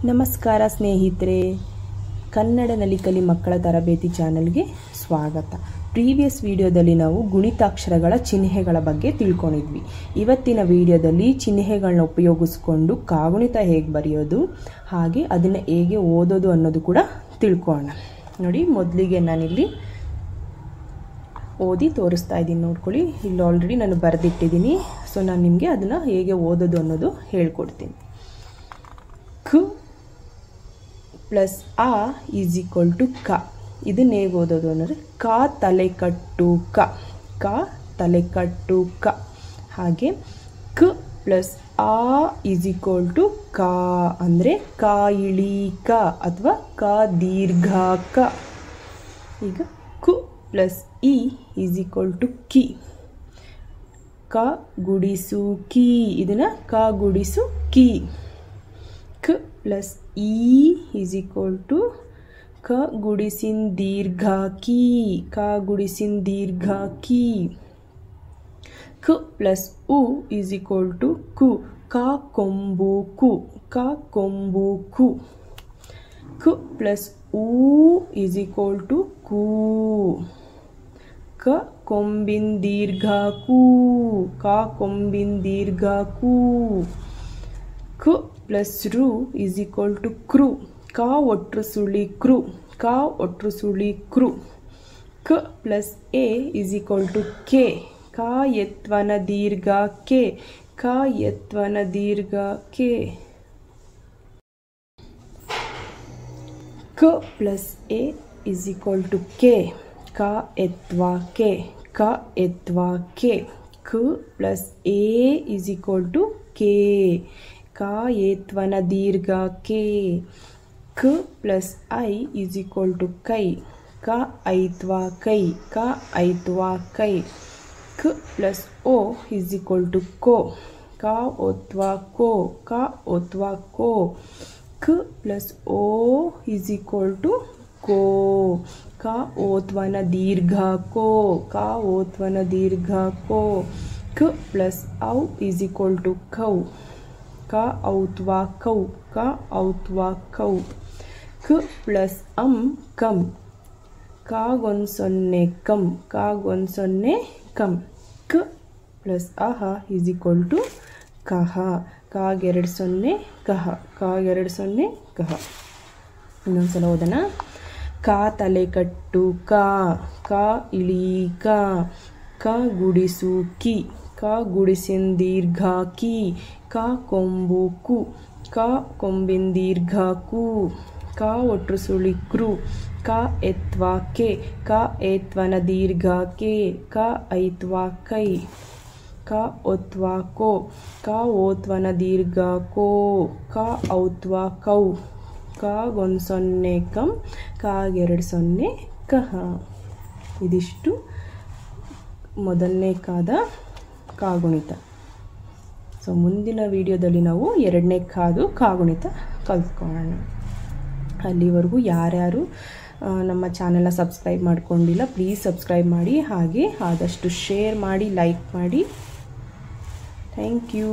ನಮಸ್ಕಾರ ಸ್ನೇಹಿತರೆ, ಕನ್ನಡ ನಲಿಕಲಿ ಮಕ್ಕಳ ತರಬೇತಿ ಚಾನೆಲ್ಗೆ ಸ್ವಾಗತ. ಪ್ರೀವಿಯಸ್ ವಿಡಿಯೋದಲ್ಲಿ ನಾವು ಗುಣಿತಾಕ್ಷರಗಳ ಚಿಹ್ನೆಗಳ ಬಗ್ಗೆ ತಿಳ್ಕೊಂಡಿದ್ವಿ. ಇವತ್ತಿನ ವಿಡಿಯೋದಲ್ಲಿ ಚಿಹ್ನೆಗಳನ್ನ ಉಪಯೋಗಿಸಿಕೊಂಡು ಕಾಗುಣಿತ ಹೇಗೆ ಬರೆಯೋದು ಹಾಗೆ ಅದನ್ನು ಹೇಗೆ ಓದೋದು ಅನ್ನೋದು ಕೂಡ ತಿಳ್ಕೊಳ್ಳೋಣ. ನೋಡಿ, ಮೊದಲಿಗೆ ನಾನಿಲ್ಲಿ ಓದಿ ತೋರಿಸ್ತಾ ಇದ್ದೀನಿ. ನೋಡ್ಕೊಳ್ಳಿ, ಇಲ್ಲಿ ಆಲ್ರೆಡಿ ನಾನು ಬರೆದಿಟ್ಟಿದ್ದೀನಿ. ಸೊ ನಾನು ನಿಮಗೆ ಅದನ್ನು ಹೇಗೆ ಓದೋದು ಅನ್ನೋದು ಹೇಳ್ಕೊಡ್ತೀನಿ. ಕ ಪ್ಲಸ್ ಆ ಈಸ್ ಈಕ್ವಲ್ ಟು ಕ. ಇದನ್ನ ಹೇಗೆ ಓದೋದು ಅಂದರೆ ಕ ತಲೆಕಟ್ಟು ಕ, ಕ ತಲೆಕಟ್ಟು ಕ. ಹಾಗೆ ಕ ಪ್ಲಸ್ ಆ ಈಸ್ ಈಕ್ವಲ್ ಟು ಕ ಅಂದರೆ ಕ ಇಳಿ ಕ ಅಥವಾ ಕ ದೀರ್ಘ ಕ. ಈಗ ಕು ಪ್ಲಸ್ ಇ ಈಸ್ ಈಕ್ವಲ್ ಟು ಕಿ, ಕ ಗುಡಿಸು ಕಿ. ಇದನ್ನು ಕ ಗುಡಿಸು ಕಿ. ಕ ಪ್ಲಸ್ ಇ ಈಸ್ ಈಕ್ವಲ್ ಟು ಕ ಗುಡಿಸಿನ್ ದೀರ್ಘ ಕಿ, ಕ ಗುಡಿಸಿನ್ ದೀರ್ಘ ಕಿ. ಕ ಪ್ಲಸ್ ಉ ಈಸ್ ಈಕ್ವಲ್ ಟು ಕು, ಕ ಕೊಂಬು ಕು, ಕ ಕೊಂಬು ಕು. ಕ ಪ್ಲಸ್ ಉ ಈಸ್ ಈಕ್ವಲ್ ಟು ಕು, ಕ ಕೊಂಬಿನ್ ದೀರ್ಘ ಕು, ಕ ಕೊಂಬಿನ್ ದೀರ್ಘ ಕು. ಕ ಪ್ಲಸ್ ರು ಈಸ್ ಈಕ್ವಲ್ ಟು ಕ್ರು, ಕ ಒಟ್ರು ಸುಳಿ ಕ್ರು, ಕ ಒಟ್ರು ಸುಳಿ ಕ್ರು. ಕ ಪ್ಲಸ್ ಎ ಈಸ್ ಈಕ್ವಲ್ ಟು ಕೆ, ಕ ಎತ್ವನ ದೀರ್ಘ ಕೆ, ಕ ಎತ್ವನ ದೀರ್ಘ ಕೆ. ಕ ಪ್ಲಸ್ ಎ ಈಸ್ ಈಕ್ವಲ್ ಟು ಕೆ, ಕ ಎತ್ವ ಕೆ, ಕ ಎತ್ವ ಕೆ. ಕ ಪ್ಲಸ್ ಎ ಈಸ್ ಈಕ್ವಲ್ ಟು ಕೆ, ಕ ಏತ್ವನ ದೀರ್ಘ ಕೆ. ಕ ಪ್ಲಸ್ ಐ ಈಸ್ ಈಕ್ವಲ್ ಟು ಕೈ, ಕ ಐತ್ವ ಕೈ, ಕ ಐತ್ವ ಕೈ. ಕ ಪ್ಲಸ್ ಓ ಈಸ್ ಈಕ್ವಲ್ ಟು ಕೋ, ಕ ಒತ್ವ ಕೋ, ಕ ಒತ್ವ ಕೋ. ಕ ಪ್ಲಸ್ ಓ ಈಸ್ ಈಕ್ವಲ್ ಟು ಕೋ, ಕ ಓತ್ವನ ದೀರ್ಘ ಕೋ, ಕ ಓತ್ವನ ದೀರ್ಘ ಕೋ. ಕ ಪ್ಲಸ್ ಔ ಈಸ್ ಈಕ್ವಲ್ ಟು ಕೌ, ಕ ಔತ್ವ ಕೌ, ಕ ಔತ್ವ ಕೌ. ಕ ಪ್ಲಸ್ ಕಂ, ಕಾಗೊಂದು ಸೊನ್ನೆ ಕಂ, ಕಾಗೊಂದು ಸೊನ್ನೆ ಕಂ. ಕ ಪ್ಲಸ್ ಅಹ ಈಸ್ ಈಕ್ವಲ್ ಟು ಕಹ, ಕಾಗೆರಡು ಸೊನ್ನೆ ಕಹ, ಕಾಗೆರಡು ಸೊನ್ನೆ ಕಹ. ಇನ್ನೊಂದ್ಸಲ ಓದೋಣ. ಕ ತಲೆಕಟ್ಟು ಕ, ಕ ಇಳಿ ಕ, ಕ ಗುಡಿಸು ಕಿ, ಕ ಗುಡಿಸಿನ ದೀರ್ಘ ಕಿ, ಕ ಕೊಂಬು ಕು, ಕ ಕೊಂಬಿನ ದೀರ್ಘ ಕು. ಕ ಒಟ್ರು ಸುಳಿ ಕ್ರು, ಕ ಎತ್ವ ಕೆ, ಕ ಏತ್ವನ ದೀರ್ಘ ಕೆ, ಕ ಐತ್ವ ಕೈ. ಕ ಒತ್ವ ಕೋ, ಕ ಓತ್ವನ ದೀರ್ಘ ಕೋ, ಕ ಔತ್ವ ಕೌ. ಕಾಗೊಂದು ಸೊನ್ನೆ ಕಂ, ಕಾಗೆರಡು ಸೊನ್ನೆ ಕಹ. ಇದಿಷ್ಟು ಮೊದಲನೇ ಕಾದ ಕಾಗುಣಿತ. ಸೊ ಮುಂದಿನ ವಿಡಿಯೋದಲ್ಲಿ ನಾವು ಎರಡನೇ ಕಾದು ಕಾಗುಣಿತ ಕಲ್ತ್ಕೊಳ್ಳೋಣ. ಅಲ್ಲಿವರೆಗೂ ಯಾರ್ಯಾರು ನಮ್ಮ ಚಾನೆಲ್ನ ಸಬ್ಸ್ಕ್ರೈಬ್ ಮಾಡ್ಕೊಂಡಿಲ್ಲ, ಪ್ಲೀಸ್ ಸಬ್ಸ್ಕ್ರೈಬ್ ಮಾಡಿ. ಹಾಗೆ ಆದಷ್ಟು ಶೇರ್ ಮಾಡಿ, ಲೈಕ್ ಮಾಡಿ. Thank you.